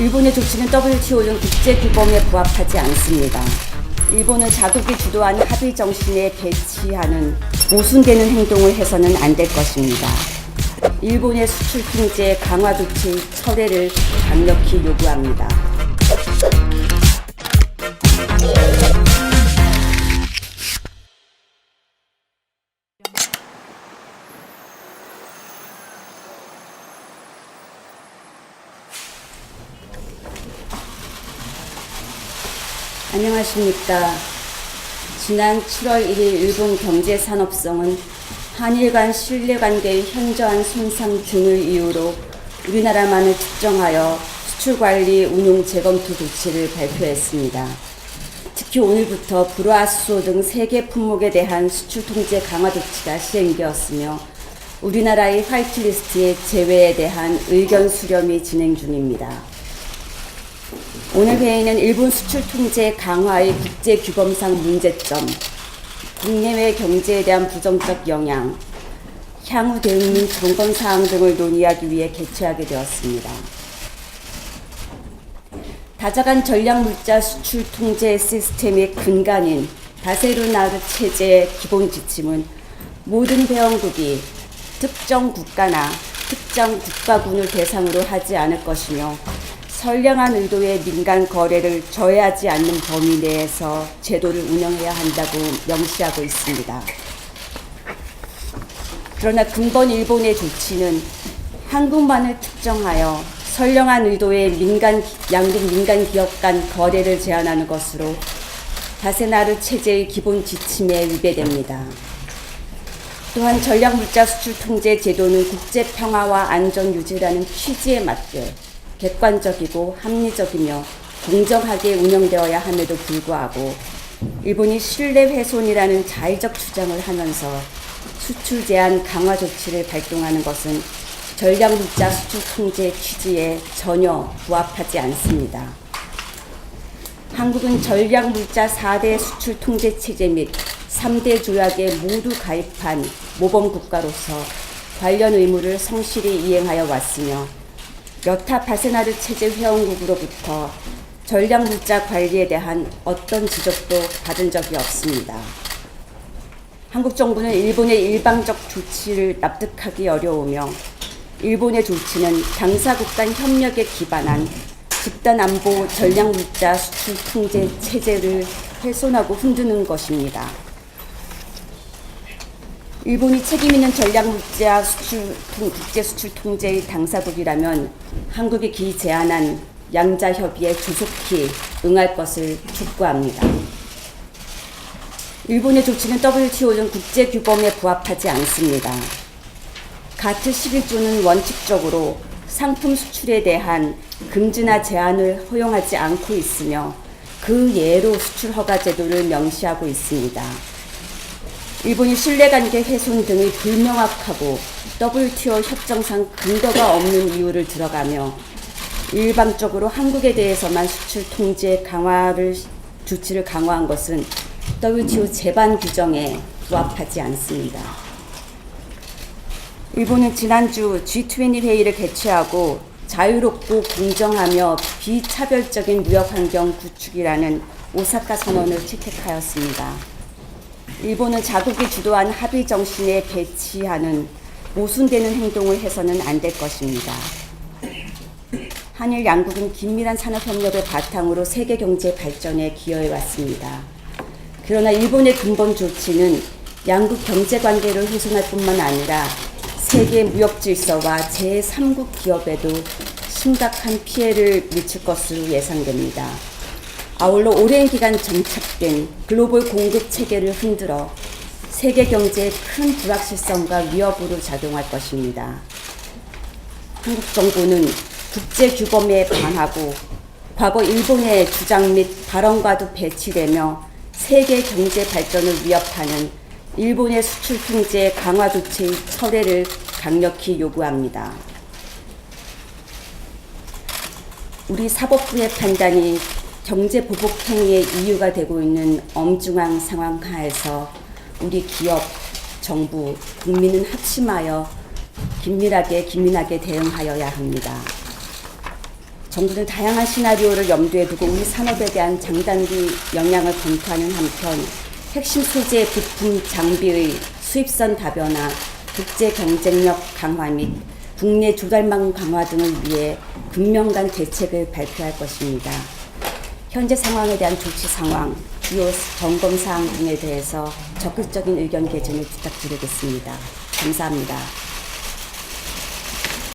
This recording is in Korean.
일본의 조치는 WTO 등 국제규범에 부합하지 않습니다. 일본은 자국이 주도한 합의 정신에 배치하는 모순되는 행동을 해서는 안 될 것입니다. 일본의 수출 통제 강화 조치 철회를 강력히 요구합니다. 안녕하십니까. 지난 7월 1일 일본 경제산업성은 한일 간 신뢰관계의 현저한 손상 등을 이유로 우리나라만을 특정하여 수출관리 운용 재검토 조치를 발표했습니다. 특히 오늘부터 불화수소 등 세계 품목에 대한 수출 통제 강화 조치가 시행되었으며 우리나라의 화이트리스트의 제외에 대한 의견 수렴이 진행 중입니다. 오늘 회의는 일본 수출 통제 강화의 국제규범상 문제점, 국내외 경제에 대한 부정적 영향, 향후 대응 및 점검 사항 등을 논의하기 위해 개최하게 되었습니다. 다자간 전략물자 수출 통제 시스템의 근간인 다세르나르 체제의 기본 지침은 모든 회원국이 특정 국가나 특정 국가군을 대상으로 하지 않을 것이며 선량한 의도의 민간 거래를 저해하지 않는 범위 내에서 제도를 운영해야 한다고 명시하고 있습니다. 그러나 근본 일본의 조치는 한국만을 특정하여 선량한 의도의 양국 민간 기업 간 거래를 제한하는 것으로 다세나르 체제의 기본 지침에 위배됩니다. 또한 전략물자 수출 통제 제도는 국제 평화와 안전 유지라는 취지에 맞게 객관적이고 합리적이며 공정하게 운영되어야 함에도 불구하고 일본이 신뢰 훼손이라는 자의적 주장을 하면서 수출 제한 강화 조치를 발동하는 것은 전략물자 수출 통제 취지에 전혀 부합하지 않습니다. 한국은 전략물자 4대 수출 통제 체제 및 3대 조약에 모두 가입한 모범국가로서 관련 의무를 성실히 이행하여 왔으며 여타 다세나르 체제 회원국으로부터 전략물자 관리에 대한 어떤 지적도 받은 적이 없습니다. 한국 정부는 일본의 일방적 조치를 납득하기 어려우며 일본의 조치는 당사국 간 협력에 기반한 집단안보 전략물자 수출 통제 체제를 훼손하고 흔드는 것입니다. 일본이 책임있는 전략물자 국제 수출 통제의 당사국이라면 한국이 기제안한 양자협의에 조속히 응할 것을 촉구합니다. 일본의 조치는 WTO 등 국제규범에 부합하지 않습니다. 가트 11조는 원칙적으로 상품 수출에 대한 금지나 제한을 허용하지 않고 있으며 그 예로 수출 허가 제도를 명시하고 있습니다. 일본이 신뢰관계 훼손 등의 불명확하고 WTO 협정상 근거가 없는 이유를 들어가며 일방적으로 한국에 대해서만 수출 통제 조치를 강화한 것은 WTO 제반 규정에 부합하지 않습니다. 일본은 지난주 G20 회의를 개최하고 자유롭고 공정하며 비차별적인 무역 환경 구축이라는 오사카 선언을 채택하였습니다. 일본은 자국이 주도한 합의 정신에 배치하는 모순되는 행동을 해서는 안 될 것입니다. 한일 양국은 긴밀한 산업협력을 바탕으로 세계 경제 발전에 기여해왔습니다. 그러나 일본의 근본 조치는 양국 경제관계를 훼손할 뿐만 아니라 세계 무역 질서와 제3국 기업에도 심각한 피해를 미칠 것으로 예상됩니다. 아울러 오랜 기간 정착된 글로벌 공급 체계를 흔들어 세계 경제에 큰 불확실성과 위협으로 작용할 것입니다. 한국 정부는 국제규범에 반하고 과거 일본의 주장 및 발언과도 배치되며 세계 경제 발전을 위협하는 일본의 수출 통제 강화 조치의 철회를 강력히 요구합니다. 우리 사법부의 판단이 경제 보복 행위의 이유가 되고 있는 엄중한 상황 하에서 우리 기업, 정부, 국민은 합심하여 긴밀하게 대응하여야 합니다. 정부는 다양한 시나리오를 염두에 두고 우리 산업에 대한 장단기 영향을 검토하는 한편 핵심 소재 부품 장비의 수입선 다변화, 국제 경쟁력 강화 및 국내 조달망 강화 등을 위해 금명간 대책을 발표할 것입니다. 현재 상황에 대한 조치 상황, 주요 점검 사항 등에 대해서 적극적인 의견 개진을 부탁드리겠습니다. 감사합니다.